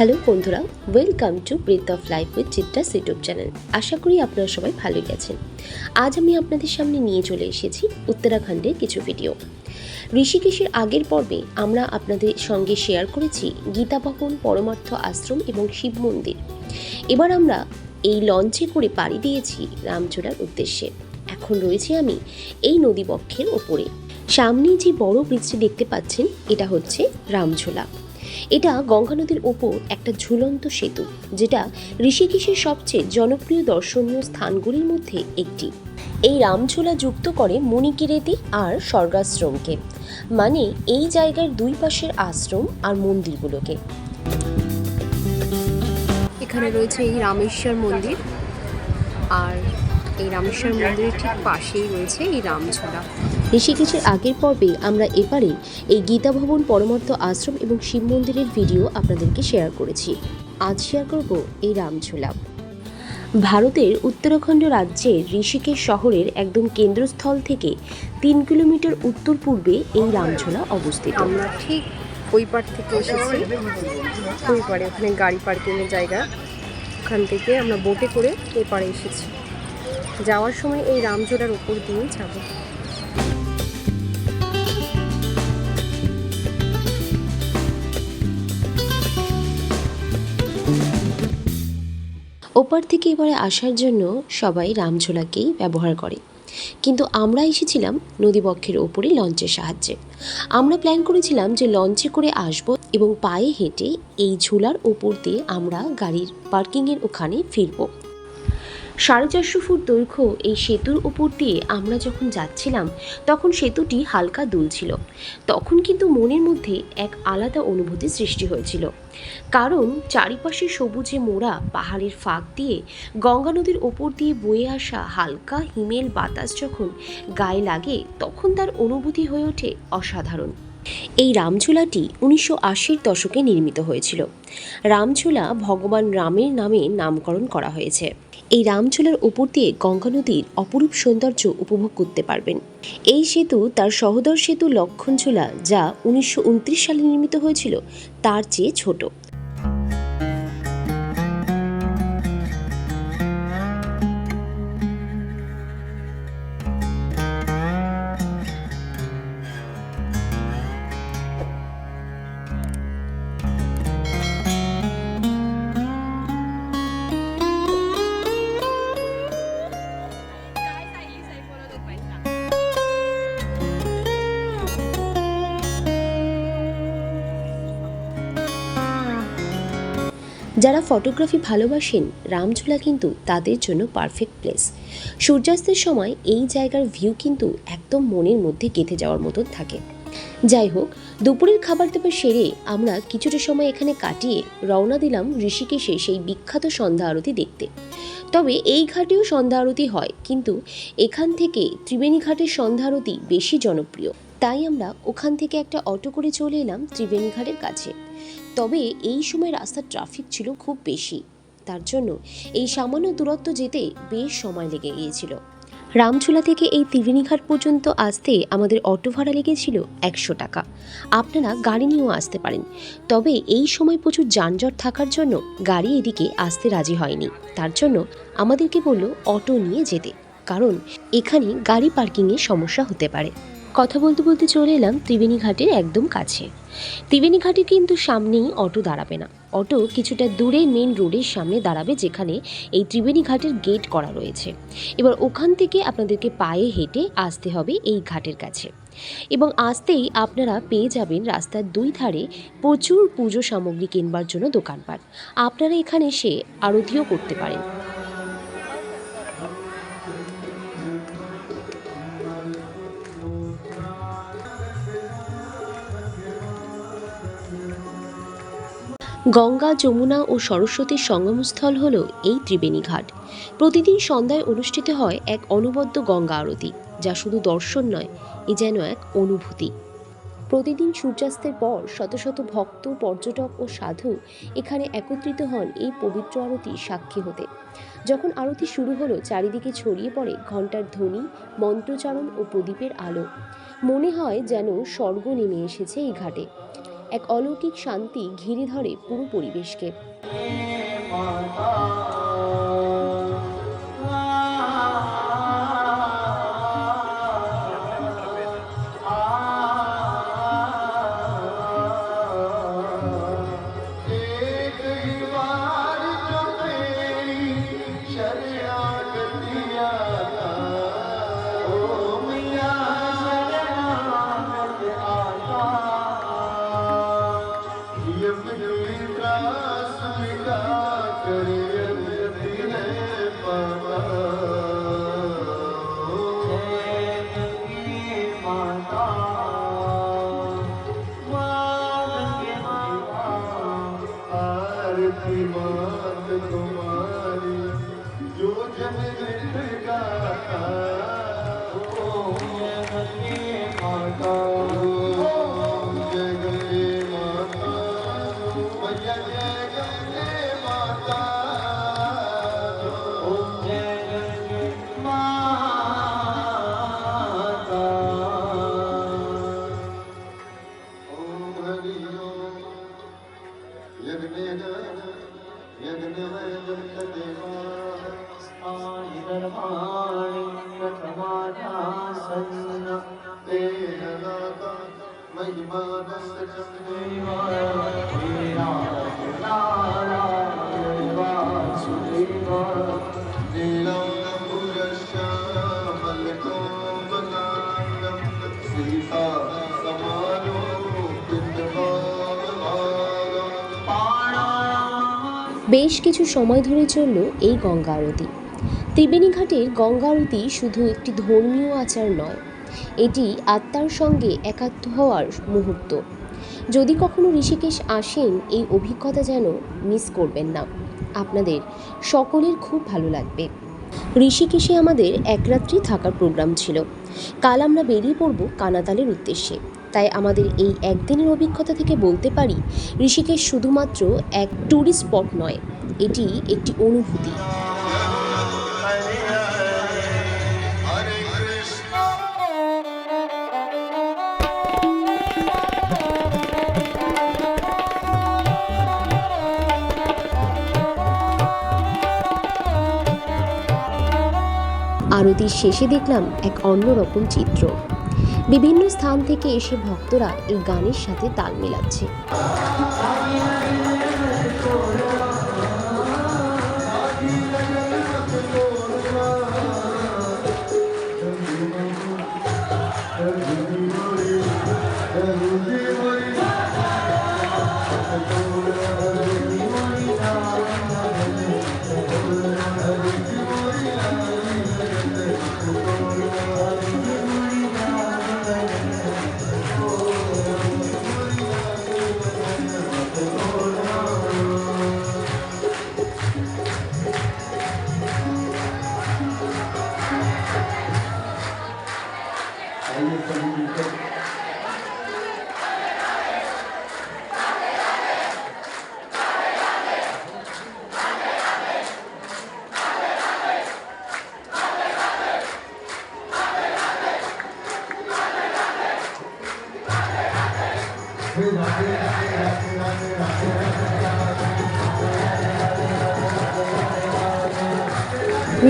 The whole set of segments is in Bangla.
হ্যালো বন্ধুরা, welcome to breath of life with চিত্রাস ইউটিউব চ্যানেল। আশা করি আপনারা সবাই ভালোই গেছেন। আজ আমি আপনাদের সামনে নিয়ে চলে এসেছি উত্তরাখণ্ডের কিছু ভিডিও। ঋষিকেশের আগের পর্বে আমরা আপনাদের সঙ্গে শেয়ার করেছি গীতা ভবন, পরমার্থ আশ্রম এবং শিব মন্দির। এবার আমরা এই লঞ্চে করে পাড়ি দিয়েছি রামচূড়ার উদ্দেশ্যে। এখন রয়েছে আমি এই নদীবক্ষের ওপরে। সামনে যে বড় ব্রিজটি দেখতে পাচ্ছেন, এটা হচ্ছে রামঝোলা। এটা গঙ্গা নদীর ওপর একটা ঝুলন্ত সেতু, যেটা ঋষিকেশের সবচেয়ে জনপ্রিয় দর্শনীয় স্থানগুলির মধ্যে একটি। এই রামঝোলা যুক্ত করে মণিকিরেতি আর স্বর্গাশ্রমকে, মানে এই জায়গার দুই পাশের আশ্রম আর মন্দিরগুলোকে। এখানে রয়েছে এই রামেশ্বর মন্দির, আর এই রামেশ্বর মন্দিরের ঠিক পাশেই রয়েছে এই রামঝোলা। ঋষিকেশের আগের পর্বে আমরা এপারে এই গীতা ভবন, পরমার্থ আশ্রম এবং শিব মন্দিরের ভিডিও আপনাদেরকে শেয়ার করেছি। আজ শেয়ার করব এই রামঝোলা। ভারতের উত্তরাখণ্ড রাজ্যের ঋষিকেশ শহরের একদম কেন্দ্রস্থল থেকে 3 কিলোমিটার উত্তর পূর্বে এই রামঝোলা অবস্থিত। আমরা ঠিক ওই পার থেকে এসেছি, ওই পারে ওখানে গাড়ি পার্কিংয়ের জায়গা, ওখান থেকে আমরা বোটে করে এই পারে এসেছি। যাওয়ার সময় এই রামঝোলার উপর দিয়েই যাব। ওপার থেকে এবারে আসার জন্য সবাই রামঝোলাকেই ব্যবহার করে, কিন্তু আমরা এসেছিলাম নদীবক্ষের ওপরে লঞ্চের সাহায্যে। আমরা প্ল্যান করেছিলাম যে লঞ্চে করে আসব এবং পায়ে হেঁটে এই ঝোলার ওপর দিয়ে আমরা গাড়ির পার্কিংয়ের ওখানে ফিরব। 450 ফুট দৈর্ঘ্য এই সেতুর উপর দিয়ে আমরা যখন যাচ্ছিলাম, তখন সেতুটি হালকা দুলছিল। তখন কিন্তু মনের মধ্যে এক আলাদা অনুভূতি সৃষ্টি হয়েছিল, কারণ চারিপাশে সবুজে মোড়া পাহাড়ের ফাঁক দিয়ে গঙ্গা নদীর ওপর দিয়ে বয়ে আসা হালকা হিমেল বাতাস যখন গায়ে লাগে, তখন তার অনুভূতি হয়ে ওঠে অসাধারণ। এই রামঝোলাটি 1980-র দশকে নির্মিত হয়েছিল। রামঝোলা ভগবান রামের নামে নামকরণ করা হয়েছে। এই রামঝোলার উপর দিয়ে গঙ্গা নদীর অপরূপ সৌন্দর্য উপভোগ করতে পারবেন। এই সেতু তার সহোদর সেতু লক্ষণঝোলা, যা 1929 সালে নির্মিত হয়েছিল, তার চেয়ে ছোট। যারা ফটোগ্রাফি ভালোবাসেন, রামঝোলা কিন্তু তাদের জন্য পারফেক্ট প্লেস। সূর্যাস্তের সময় এই জায়গার ভিউ কিন্তু একদম মনের মধ্যে গেঁথে যাওয়ার মতো থাকে। যাই হোক, দুপুরের খাবার দাবার সেরে আমরা কিছুটা সময় এখানে কাটিয়ে রওনা দিলাম ঋষিকেশে সেই বিখ্যাত সন্ধ্যা আরতি দেখতে। তবে এই ঘাটেও সন্ধ্যা আরতি হয়, কিন্তু এখান থেকে ত্রিবেণী ঘাটের সন্ধ্যা আরতি বেশি জনপ্রিয়। তাই আমরা ওখান থেকে একটা অটো করে চলে এলাম ত্রিবেণী ঘাটের কাছে। তবে এই সময় রাস্তার ট্রাফিক ছিল খুব বেশি, তার জন্য এই সামান্য দূরত্ব যেতে বেশ সময় লেগে গিয়েছিল। রামঝোলা থেকে এই ত্রিবেণীঘাট পর্যন্ত আসতে আমাদের অটো ভাড়া লেগেছিল 100 টাকা। আপনারা গাড়ি নিয়েও আসতে পারেন, তবে এই সময় প্রচুর যানজট থাকার জন্য গাড়ি এদিকে আসতে রাজি হয়নি। তার জন্য আমাদেরকে বলল অটো নিয়ে যেতে, কারণ এখানে গাড়ি পার্কিংয়ের সমস্যা হতে পারে। কথা বলতে বলতে চলে এলাম ত্রিবেণী ঘাটের একদম কাছে। ত্রিবেণী ঘাটে কিন্তু সামনেই অটো দাঁড়াবে না, অটো কিছুটা দূরে মেন রোডের সামনে দাঁড়াবে, যেখানে এই ত্রিবেণী ঘাটের গেট করা রয়েছে। এবার ওখান থেকে আপনাদেরকে পায়ে হেঁটে আসতে হবে এই ঘাটের কাছে, এবং আসতেই আপনারা পেয়ে যাবেন রাস্তার দুই ধারে প্রচুর পুজো সামগ্রী কিনবার জন্য দোকানপাট। আপনারা এখানে এসে আরতিও করতে পারেন। গঙ্গা, যমুনা ও সরস্বতীর সঙ্গমস্থল হল এই ত্রিবেণী ঘাট। প্রতিদিন সন্ধ্যায় অনুষ্ঠিত হয় এক অনবদ্য গঙ্গা আরতি, যা শুধু দর্শন নয়, এ যেন এক অনুভূতি। প্রতিদিন সূর্যাস্তের পর শত শত ভক্ত, পর্যটক ও সাধু এখানে একত্রিত হন এই পবিত্র আরতির সাক্ষী হতে। যখন আরতি শুরু হলো, চারিদিকে ছড়িয়ে পড়ে ঘণ্টার ধ্বনি, মন্ত্রোচ্চারণ ও প্রদীপের আলো। মনে হয় যেন স্বর্গ নেমে এসেছে এই ঘাটে। এক অলৌকিক শান্তি ঘিরে ধরে পুরো পরিবেশকে। मात तुम्हारी जो जन गाता जय माता जय गंगे माता मैया जय गंगे माता ओम जय गंगे माता ओम हरि ओम यज्ञ বেশ কিছু সময় ধরে চলল এই গঙ্গা আরতি। ত্রিবেণী ঘাটের গঙ্গা আরতি শুধু একটি ধর্মীয় আচার নয়, এটি আত্মার সঙ্গে একাত্ম হওয়ার মুহূর্ত। যদি কখনো ঋষিকেশ আসেন, এই অভিজ্ঞতা যেন মিস করবেন না। আপনাদের সকলের খুব ভালো লাগবে। ঋষিকেশে আমাদের এক রাত্রি থাকার প্রোগ্রাম ছিল। কাল আমরা বেরিয়ে পড়ব কানাতালের উদ্দেশ্যে। তাই আমাদের এই একদিনের অভিজ্ঞতা থেকে বলতে পারি, ঋষিকেশ শুধুমাত্র এক ট্যুরিস্ট স্পট নয়, এটি একটি অনুভূতি। আরতির শেষে দেখলাম এক অন্যরকম চিত্র। বিভিন্ন স্থান থেকে এসে ভক্তরা এই গানের সাথে তাল মেলাচ্ছে।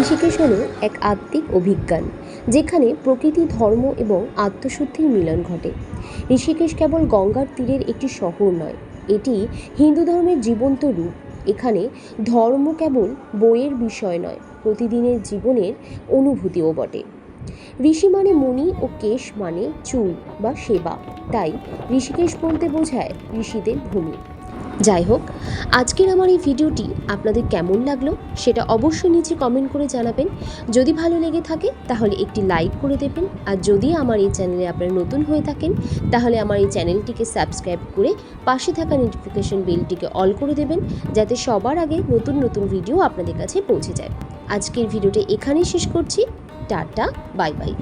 ঋষিকেশ হলো এক আত্মিক অভিজ্ঞান, যেখানে প্রকৃতি, ধর্ম এবং আত্মশুদ্ধির মিলন ঘটে। ঋষিকেশ কেবল গঙ্গার তীরের একটি শহর নয়, এটি হিন্দু ধর্মের জীবন্ত রূপ। এখানে ধর্ম কেবল বইয়ের বিষয় নয়, প্রতিদিনের জীবনের অনুভূতিও বটে। ঋষি মানে মুনি ও কেশ মানে চুল বা সেবা, তাই ঋষিকেশ বলতে বোঝায় ঋষিদের ভূমি। যাই হোক, আজকের আমার এই ভিডিওটি আপনাদের কেমন লাগলো সেটা অবশ্যই নিচে কমেন্ট করে জানাবেন। যদি ভালো লেগে থাকে তাহলে একটি লাইক করে দেবেন, আর যদি আমার এই চ্যানেলে আপনারা নতুন হয়ে থাকেন তাহলে আমার এই চ্যানেলটিকে সাবস্ক্রাইব করে পাশে থাকা নোটিফিকেশন বেলটিকে অল করে দেবেন, যাতে সবার আগে নতুন নতুন ভিডিও আপনাদের কাছে পৌঁছে যায়। আজকের ভিডিওটা এখানেই শেষ করছি। Tata, bye bye.